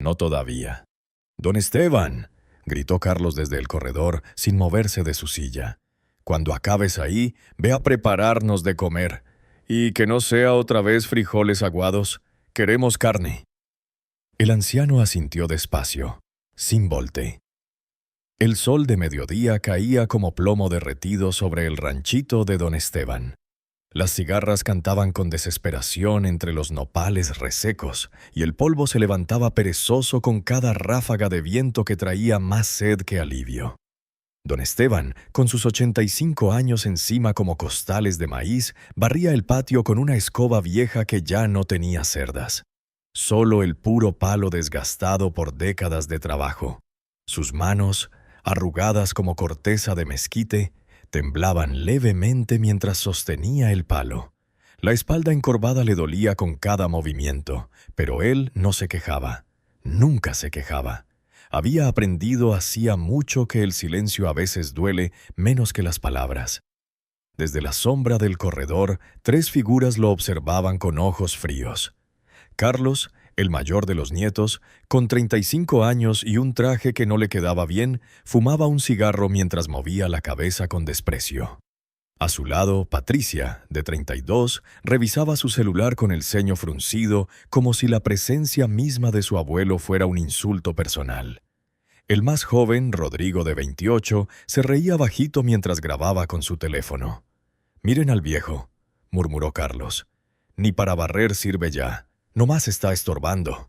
No todavía. «Don Esteban», gritó Carlos desde el corredor, sin moverse de su silla. «Cuando acabes ahí, ve a prepararnos de comer. Y que no sea otra vez frijoles aguados. Queremos carne». El anciano asintió despacio, sin volte. El sol de mediodía caía como plomo derretido sobre el ranchito de don Esteban. Las cigarras cantaban con desesperación entre los nopales resecos, y el polvo se levantaba perezoso con cada ráfaga de viento que traía más sed que alivio. Don Esteban, con sus 85 años encima como costales de maíz, barría el patio con una escoba vieja que ya no tenía cerdas. Solo el puro palo desgastado por décadas de trabajo. Sus manos, arrugadas como corteza de mezquite, temblaban levemente mientras sostenía el palo. La espalda encorvada le dolía con cada movimiento, pero él no se quejaba. Nunca se quejaba. Había aprendido hacía mucho que el silencio a veces duele menos que las palabras. Desde la sombra del corredor, 3 figuras lo observaban con ojos fríos. Carlos, el mayor de los nietos, con 35 años y un traje que no le quedaba bien, fumaba un cigarro mientras movía la cabeza con desprecio. A su lado, Patricia, de 32, revisaba su celular con el ceño fruncido, como si la presencia misma de su abuelo fuera un insulto personal. El más joven, Rodrigo, de 28, se reía bajito mientras grababa con su teléfono. «Miren al viejo», murmuró Carlos. «Ni para barrer sirve ya. Nomás está estorbando».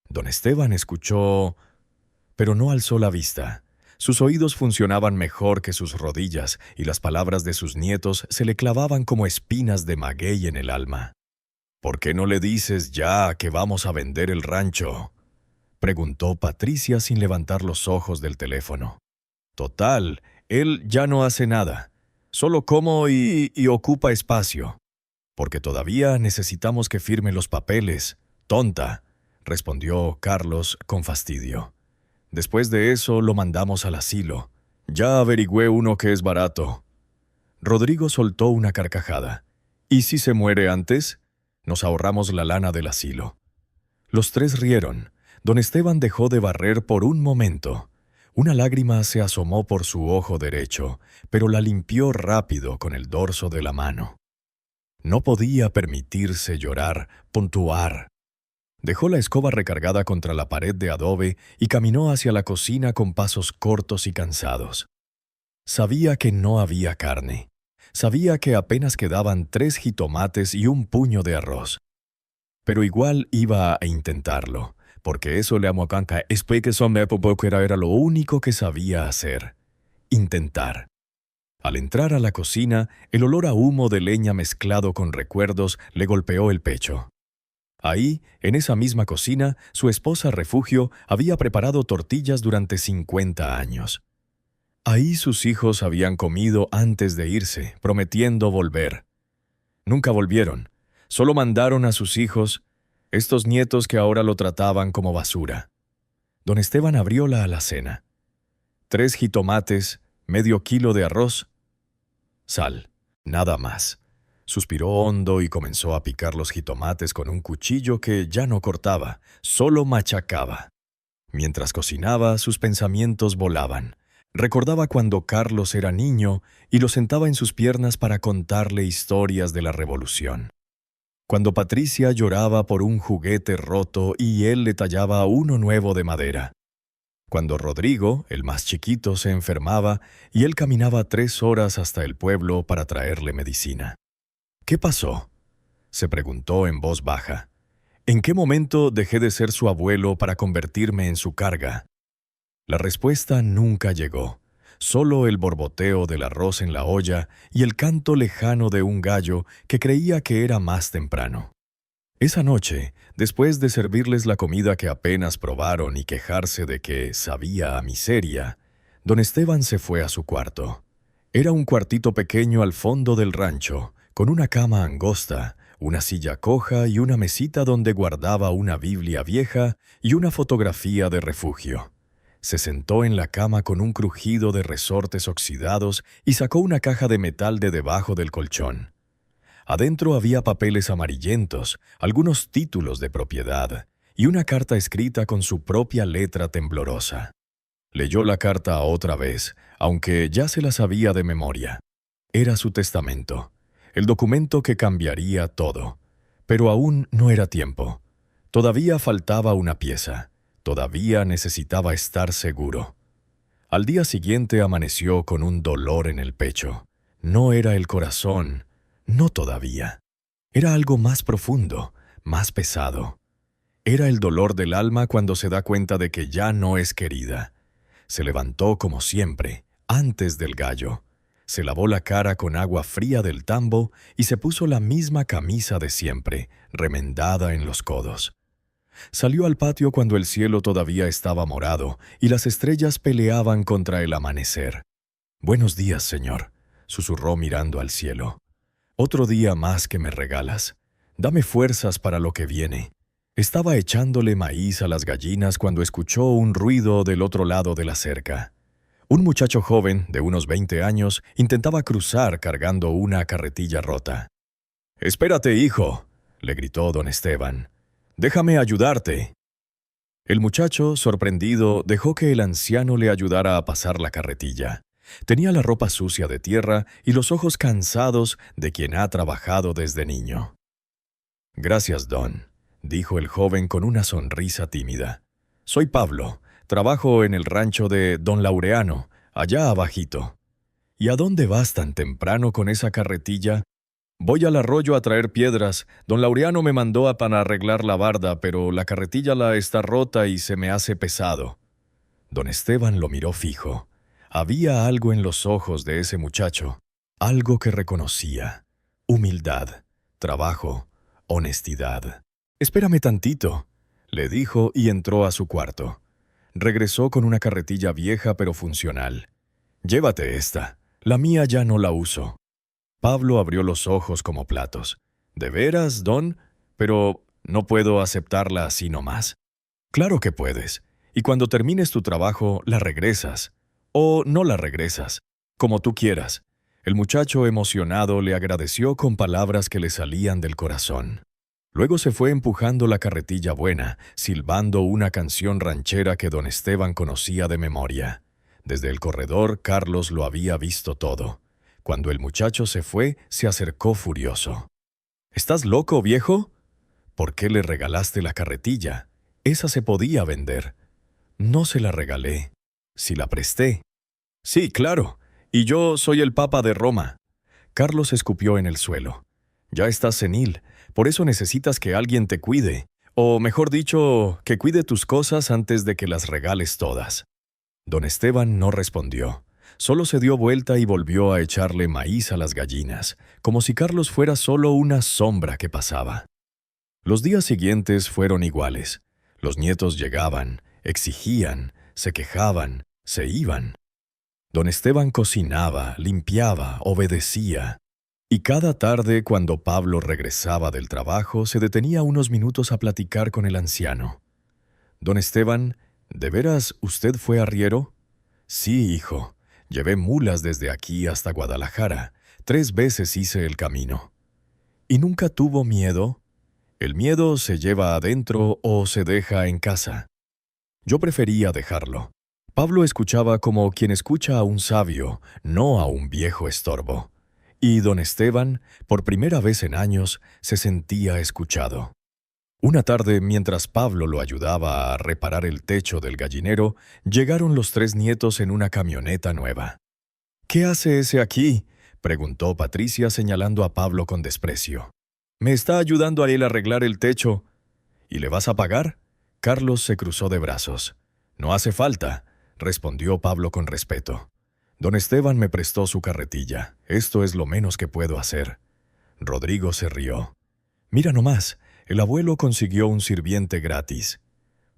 Don Esteban escuchó, pero no alzó la vista. Sus oídos funcionaban mejor que sus rodillas y las palabras de sus nietos se le clavaban como espinas de maguey en el alma. «¿Por qué no le dices ya que vamos a vender el rancho?», preguntó Patricia sin levantar los ojos del teléfono. «Total, él ya no hace nada. Solo come y ocupa espacio. Porque todavía necesitamos que firme los papeles. Tonta», respondió Carlos con fastidio. «Después de eso lo mandamos al asilo. Ya averigüé uno que es barato». Rodrigo soltó una carcajada. «¿Y si se muere antes? Nos ahorramos la lana del asilo». Los 3 rieron. Don Esteban dejó de barrer por un momento. Una lágrima se asomó por su ojo derecho, pero la limpió rápido con el dorso de la mano. No podía permitirse llorar, puntuar. Dejó la escoba recargada contra la pared de adobe y caminó hacia la cocina con pasos cortos y cansados. Sabía que no había carne. Sabía que apenas quedaban 3 jitomates y un puño de arroz. Pero igual iba a intentarlo, porque eso le amó canca. Era lo único que sabía hacer. Intentar. Al entrar a la cocina, el olor a humo de leña mezclado con recuerdos le golpeó el pecho. Ahí, en esa misma cocina, su esposa Refugio había preparado tortillas durante 50 años. Ahí sus hijos habían comido antes de irse, prometiendo volver. Nunca volvieron. Solo mandaron a sus hijos, estos nietos que ahora lo trataban como basura. Don Esteban abrió la alacena. 3 jitomates, medio kilo de arroz, sal, nada más. Suspiró hondo y comenzó a picar los jitomates con un cuchillo que ya no cortaba, solo machacaba. Mientras cocinaba, sus pensamientos volaban. Recordaba cuando Carlos era niño y lo sentaba en sus piernas para contarle historias de la revolución. Cuando Patricia lloraba por un juguete roto y él le tallaba uno nuevo de madera. Cuando Rodrigo, el más chiquito, se enfermaba y él caminaba 3 horas hasta el pueblo para traerle medicina. «¿Qué pasó?», se preguntó en voz baja. «¿En qué momento dejé de ser su abuelo para convertirme en su carga?». La respuesta nunca llegó. Solo el borboteo del arroz en la olla y el canto lejano de un gallo que creía que era más temprano. Esa noche, después de servirles la comida que apenas probaron y quejarse de que sabía a miseria, don Esteban se fue a su cuarto. Era un cuartito pequeño al fondo del rancho, con una cama angosta, una silla coja y una mesita donde guardaba una Biblia vieja y una fotografía de Refugio. Se sentó en la cama con un crujido de resortes oxidados y sacó una caja de metal de debajo del colchón. Adentro había papeles amarillentos, algunos títulos de propiedad, y una carta escrita con su propia letra temblorosa. Leyó la carta otra vez, aunque ya se la sabía de memoria. Era su testamento, el documento que cambiaría todo. Pero aún no era tiempo. Todavía faltaba una pieza. Todavía necesitaba estar seguro. Al día siguiente amaneció con un dolor en el pecho. No era el corazón, no todavía. Era algo más profundo, más pesado. Era el dolor del alma cuando se da cuenta de que ya no es querida. Se levantó como siempre, antes del gallo. Se lavó la cara con agua fría del tambo y se puso la misma camisa de siempre, remendada en los codos. Salió al patio cuando el cielo todavía estaba morado y las estrellas peleaban contra el amanecer. «Buenos días, Señor», susurró mirando al cielo. «Otro día más que me regalas. Dame fuerzas para lo que viene». Estaba echándole maíz a las gallinas cuando escuchó un ruido del otro lado de la cerca. Un muchacho joven, de unos 20 años, intentaba cruzar cargando una carretilla rota. «Espérate, hijo», le gritó don Esteban. «Déjame ayudarte». El muchacho, sorprendido, dejó que el anciano le ayudara a pasar la carretilla. Tenía la ropa sucia de tierra y los ojos cansados de quien ha trabajado desde niño. «Gracias, don», dijo el joven con una sonrisa tímida. «Soy Pablo. Trabajo en el rancho de don Laureano, allá abajito». «¿Y a dónde vas tan temprano con esa carretilla?» «Voy al arroyo a traer piedras. Don Laureano me mandó para arreglar la barda, pero la carretilla está rota y se me hace pesado». Don Esteban lo miró fijo. Había algo en los ojos de ese muchacho, algo que reconocía. Humildad, trabajo, honestidad. «Espérame tantito», le dijo y entró a su cuarto. Regresó con una carretilla vieja pero funcional. «Llévate esta. La mía ya no la uso». Pablo abrió los ojos como platos. «¿De veras, don? Pero no puedo aceptarla así nomás». «Claro que puedes. Y cuando termines tu trabajo, la regresas. O no la regresas, como tú quieras». El muchacho emocionado le agradeció con palabras que le salían del corazón. Luego se fue empujando la carretilla buena, silbando una canción ranchera que don Esteban conocía de memoria. Desde el corredor, Carlos lo había visto todo. Cuando el muchacho se fue, se acercó furioso. «¿Estás loco, viejo? ¿Por qué le regalaste la carretilla? Esa se podía vender». «No se la regalé. Si la presté». «Sí, claro. Y yo soy el Papa de Roma». Carlos escupió en el suelo. «Ya estás senil. Por eso necesitas que alguien te cuide. O, mejor dicho, que cuide tus cosas antes de que las regales todas». Don Esteban no respondió. Solo se dio vuelta y volvió a echarle maíz a las gallinas, como si Carlos fuera solo una sombra que pasaba. Los días siguientes fueron iguales. Los nietos llegaban, exigían, se quejaban, se iban. Don Esteban cocinaba, limpiaba, obedecía. Y cada tarde, cuando Pablo regresaba del trabajo, se detenía unos minutos a platicar con el anciano. «Don Esteban, ¿de veras usted fue arriero?» «Sí, hijo. Llevé mulas desde aquí hasta Guadalajara. 3 veces hice el camino». «¿Y nunca tuvo miedo?» «El miedo se lleva adentro o se deja en casa». Yo prefería dejarlo. Pablo escuchaba como quien escucha a un sabio, no a un viejo estorbo. Y don Esteban, por primera vez en años, se sentía escuchado. Una tarde, mientras Pablo lo ayudaba a reparar el techo del gallinero, llegaron los 3 nietos en una camioneta nueva. «¿Qué hace ese aquí?», preguntó Patricia señalando a Pablo con desprecio. «Me está ayudando a él a arreglar el techo». «¿Y le vas a pagar?». Carlos se cruzó de brazos. «No hace falta», respondió Pablo con respeto. «Don Esteban me prestó su carretilla. Esto es lo menos que puedo hacer». Rodrigo se rió. «Mira nomás, el abuelo consiguió un sirviente gratis».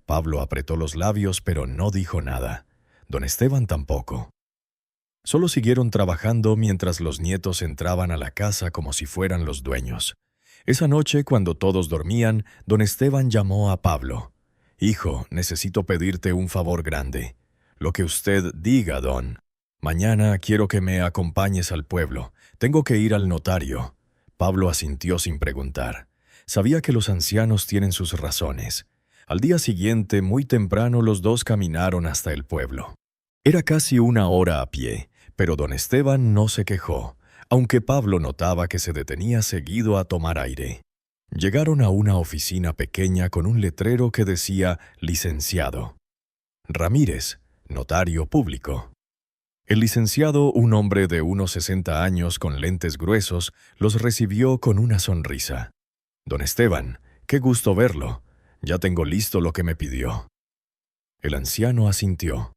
Pablo apretó los labios, pero no dijo nada. Don Esteban tampoco. Solo siguieron trabajando mientras los nietos entraban a la casa como si fueran los dueños. Esa noche, cuando todos dormían, don Esteban llamó a Pablo. «Hijo, necesito pedirte un favor grande». «Lo que usted diga, don». «Mañana quiero que me acompañes al pueblo. Tengo que ir al notario». Pablo asintió sin preguntar. Sabía que los ancianos tienen sus razones. Al día siguiente, muy temprano, los dos caminaron hasta el pueblo. Era casi 1 hora a pie, pero don Esteban no se quejó, aunque Pablo notaba que se detenía seguido a tomar aire. Llegaron a una oficina pequeña con un letrero que decía «Licenciado Ramírez, notario público». El licenciado, un hombre de unos 60 años con lentes gruesos, los recibió con una sonrisa. «Don Esteban, qué gusto verlo. Ya tengo listo lo que me pidió». El anciano asintió.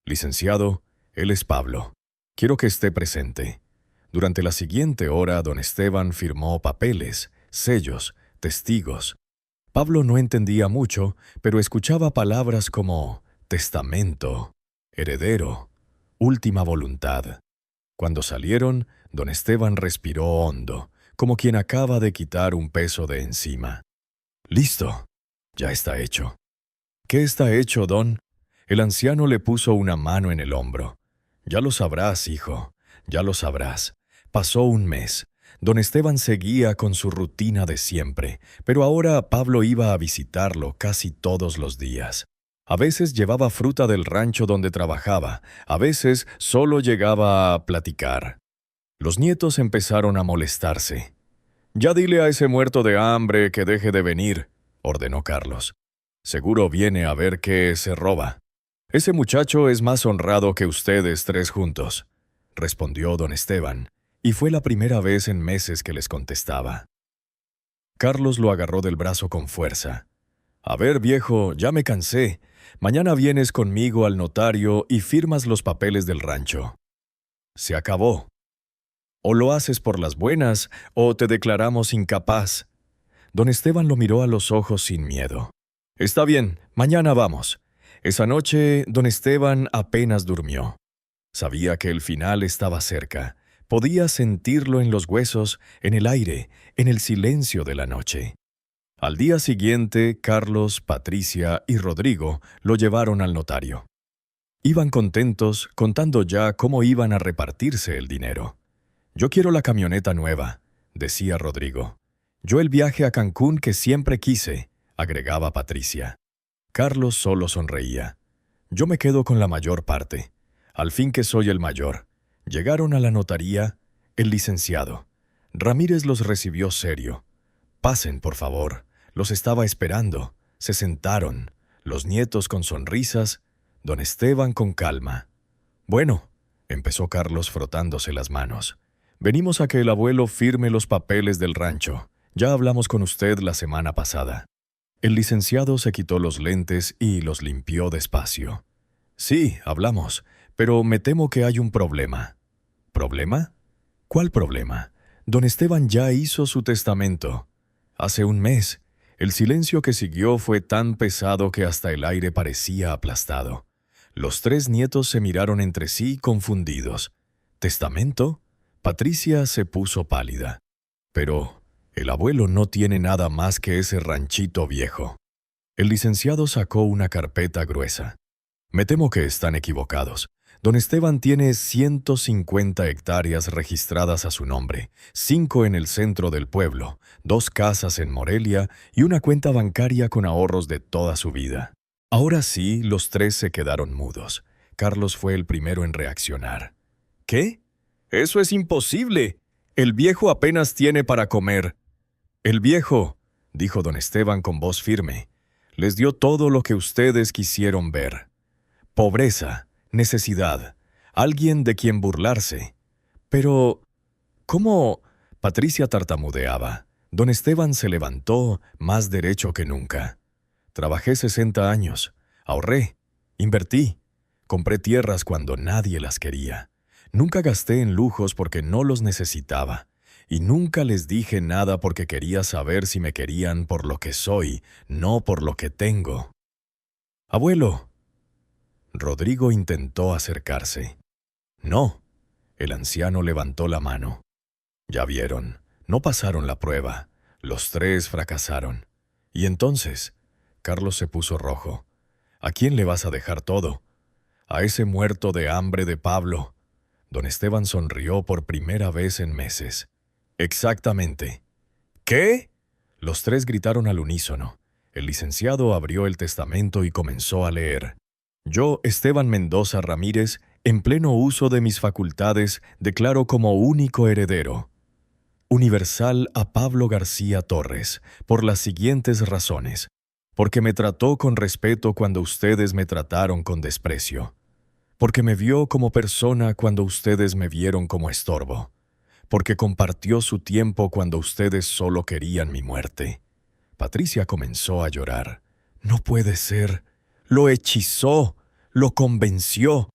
«Licenciado, él es Pablo. Quiero que esté presente». Durante la siguiente hora, don Esteban firmó papeles, sellos, testigos. Pablo no entendía mucho, pero escuchaba palabras como testamento, heredero, última voluntad. Cuando salieron, don Esteban respiró hondo, como quien acaba de quitar un peso de encima. «Listo, ya está hecho». «¿Qué está hecho, don?». El anciano le puso una mano en el hombro. «Ya lo sabrás, hijo, ya lo sabrás». Pasó un mes. Don Esteban seguía con su rutina de siempre, pero ahora Pablo iba a visitarlo casi todos los días. A veces llevaba fruta del rancho donde trabajaba, a veces solo llegaba a platicar. Los nietos empezaron a molestarse. «Ya dile a ese muerto de hambre que deje de venir», ordenó Carlos. «Seguro viene a ver qué se roba». «Ese muchacho es más honrado que ustedes 3 juntos», respondió don Esteban, y fue la primera vez en meses que les contestaba. Carlos lo agarró del brazo con fuerza. «A ver, viejo, ya me cansé. Mañana vienes conmigo al notario y firmas los papeles del rancho. Se acabó. O lo haces por las buenas, o te declaramos incapaz». Don Esteban lo miró a los ojos sin miedo. «Está bien, mañana vamos». Esa noche, don Esteban apenas durmió. Sabía que el final estaba cerca. Podía sentirlo en los huesos, en el aire, en el silencio de la noche. Al día siguiente, Carlos, Patricia y Rodrigo lo llevaron al notario. Iban contentos, contando ya cómo iban a repartirse el dinero. «Yo quiero la camioneta nueva», decía Rodrigo. «Yo el viaje a Cancún que siempre quise», agregaba Patricia. Carlos solo sonreía. «Yo me quedo con la mayor parte. Al fin que soy el mayor». Llegaron a la notaría. El licenciado Ramírez los recibió serio. «Pasen, por favor. Los estaba esperando». Se sentaron, los nietos con sonrisas, don Esteban con calma. «Bueno», empezó Carlos frotándose las manos, «venimos a que el abuelo firme los papeles del rancho. Ya hablamos con usted la semana pasada». El licenciado se quitó los lentes y los limpió despacio. «Sí, hablamos, pero me temo que hay un problema». «¿Problema? ¿Cuál problema?». Don Esteban ya hizo su testamento. Hace un mes. El silencio que siguió fue tan pesado que hasta el aire parecía aplastado. Los 3 nietos se miraron entre sí confundidos. «¿Testamento?». Patricia se puso pálida. «Pero el abuelo no tiene nada más que ese ranchito viejo». El licenciado sacó una carpeta gruesa. «Me temo que están equivocados. Don Esteban tiene 150 hectáreas registradas a su nombre, 5 en el centro del pueblo, 2 casas en Morelia y una cuenta bancaria con ahorros de toda su vida». Ahora sí, los 3 se quedaron mudos. Carlos fue el primero en reaccionar. «¿Qué? Eso es imposible. El viejo apenas tiene para comer». «El viejo», dijo don Esteban con voz firme, «les dio todo lo que ustedes quisieron ver. Pobreza, necesidad, alguien de quien burlarse. Pero, ¿cómo?». Patricia tartamudeaba. Don Esteban se levantó, más derecho que nunca. «Trabajé 60 años, ahorré, invertí, compré tierras cuando nadie las quería. Nunca gasté en lujos porque no los necesitaba. Y nunca les dije nada porque quería saber si me querían por lo que soy, no por lo que tengo». «Abuelo». Rodrigo intentó acercarse. «No». El anciano levantó la mano. «Ya vieron, no pasaron la prueba. Los 3 fracasaron. Y entonces», Carlos se puso rojo, «¿a quién le vas a dejar todo?». «A ese muerto de hambre de Pablo». Don Esteban sonrió por primera vez en meses. «Exactamente». «¿Qué?». Los 3 gritaron al unísono. El licenciado abrió el testamento y comenzó a leer. Yo, Esteban Mendoza Ramírez, en pleno uso de mis facultades, declaro como único heredero universal a Pablo García Torres, por las siguientes razones. Porque me trató con respeto cuando ustedes me trataron con desprecio. Porque me vio como persona cuando ustedes me vieron como estorbo. Porque compartió su tiempo cuando ustedes solo querían mi muerte. Patricia comenzó a llorar. No puede ser. Lo hechizó. Lo convenció.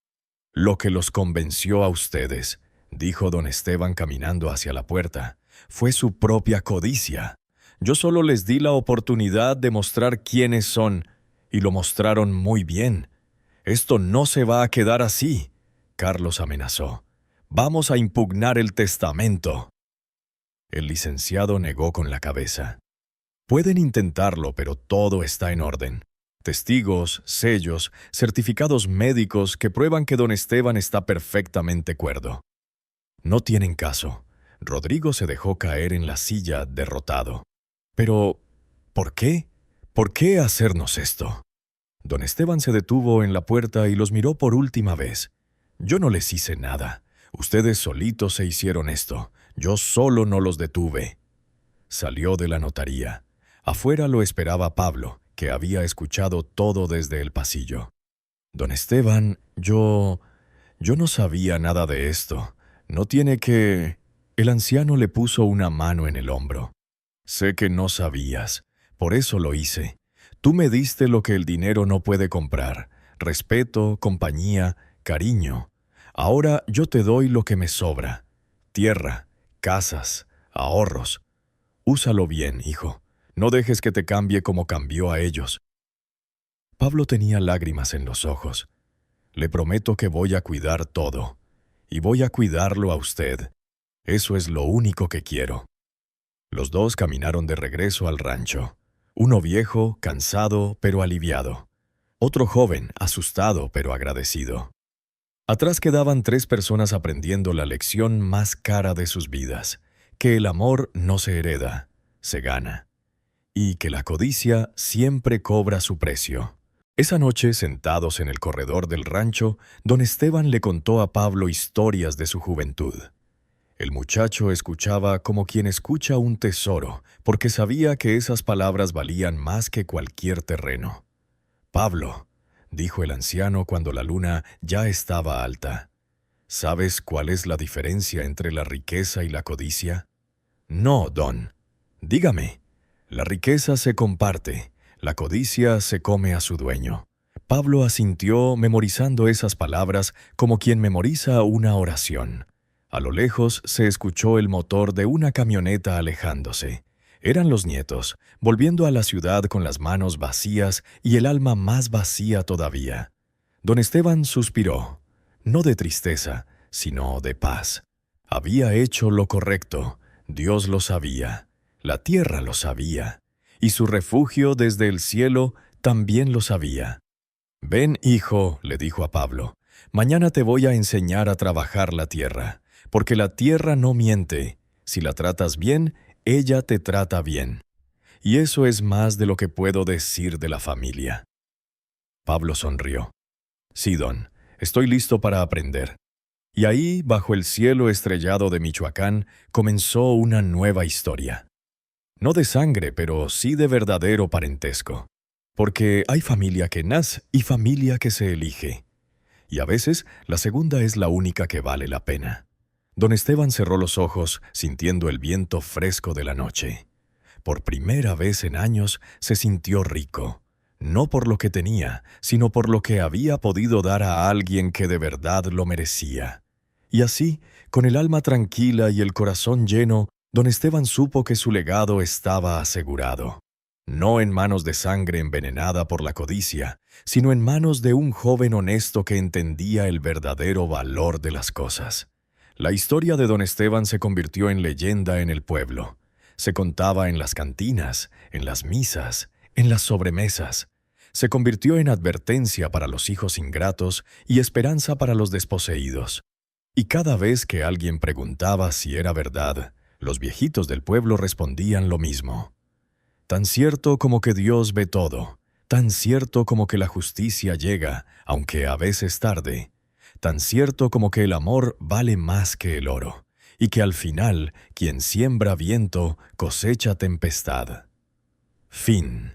Lo que los convenció a ustedes, dijo don Esteban caminando hacia la puerta, fue su propia codicia. Yo solo les di la oportunidad de mostrar quiénes son, y lo mostraron muy bien. Esto no se va a quedar así, Carlos amenazó. Vamos a impugnar el testamento. El licenciado negó con la cabeza. Pueden intentarlo, pero todo está en orden. Testigos, sellos, certificados médicos que prueban que don Esteban está perfectamente cuerdo. No tienen caso. Rodrigo se dejó caer en la silla derrotado. Pero, ¿por qué? ¿Por qué hacernos esto? Don Esteban se detuvo en la puerta y los miró por última vez. Yo no les hice nada. Ustedes solitos se hicieron esto. Yo solo no los detuve. Salió de la notaría. Afuera lo esperaba Pablo, que había escuchado todo desde el pasillo. Don Esteban, yo no sabía nada de esto. No tiene que... El anciano le puso una mano en el hombro. Sé que no sabías. Por eso lo hice. Tú me diste lo que el dinero no puede comprar. Respeto, compañía, cariño. Ahora yo te doy lo que me sobra. Tierra, casas, ahorros. Úsalo bien, hijo. No dejes que te cambie como cambió a ellos. Pablo tenía lágrimas en los ojos. Le prometo que voy a cuidar todo. Y voy a cuidarlo a usted. Eso es lo único que quiero. Los dos caminaron de regreso al rancho. Uno viejo, cansado, pero aliviado. Otro joven, asustado, pero agradecido. Atrás quedaban 3 personas aprendiendo la lección más cara de sus vidas, que el amor no se hereda, se gana. Y que la codicia siempre cobra su precio. Esa noche, sentados en el corredor del rancho, don Esteban le contó a Pablo historias de su juventud. El muchacho escuchaba como quien escucha un tesoro, porque sabía que esas palabras valían más que cualquier terreno. «Pablo», dijo el anciano cuando la luna ya estaba alta, «¿sabes cuál es la diferencia entre la riqueza y la codicia?» «No, don». «Dígame». «La riqueza se comparte, la codicia se come a su dueño». Pablo asintió memorizando esas palabras como quien memoriza una oración. A lo lejos se escuchó el motor de una camioneta alejándose. Eran los nietos, volviendo a la ciudad con las manos vacías y el alma más vacía todavía. Don Esteban suspiró, no de tristeza, sino de paz. Había hecho lo correcto, Dios lo sabía, la tierra lo sabía, y su refugio desde el cielo también lo sabía. «Ven, hijo», le dijo a Pablo, «mañana te voy a enseñar a trabajar la tierra. Porque la tierra no miente. Si la tratas bien, ella te trata bien. Y eso es más de lo que puedo decir de la familia». Pablo sonrió. «Sí, don, estoy listo para aprender». Y ahí, bajo el cielo estrellado de Michoacán, comenzó una nueva historia. No de sangre, pero sí de verdadero parentesco. Porque hay familia que nace y familia que se elige. Y a veces la segunda es la única que vale la pena. Don Esteban cerró los ojos, sintiendo el viento fresco de la noche. Por primera vez en años se sintió rico, no por lo que tenía, sino por lo que había podido dar a alguien que de verdad lo merecía. Y así, con el alma tranquila y el corazón lleno, don Esteban supo que su legado estaba asegurado. No en manos de sangre envenenada por la codicia, sino en manos de un joven honesto que entendía el verdadero valor de las cosas. La historia de don Esteban se convirtió en leyenda en el pueblo. Se contaba en las cantinas, en las misas, en las sobremesas. Se convirtió en advertencia para los hijos ingratos y esperanza para los desposeídos. Y cada vez que alguien preguntaba si era verdad, los viejitos del pueblo respondían lo mismo. tan cierto como que Dios ve todo, tan cierto como que la justicia llega, aunque a veces tarde, tan cierto como que el amor vale más que el oro, y que al final quien siembra viento cosecha tempestad. Fin.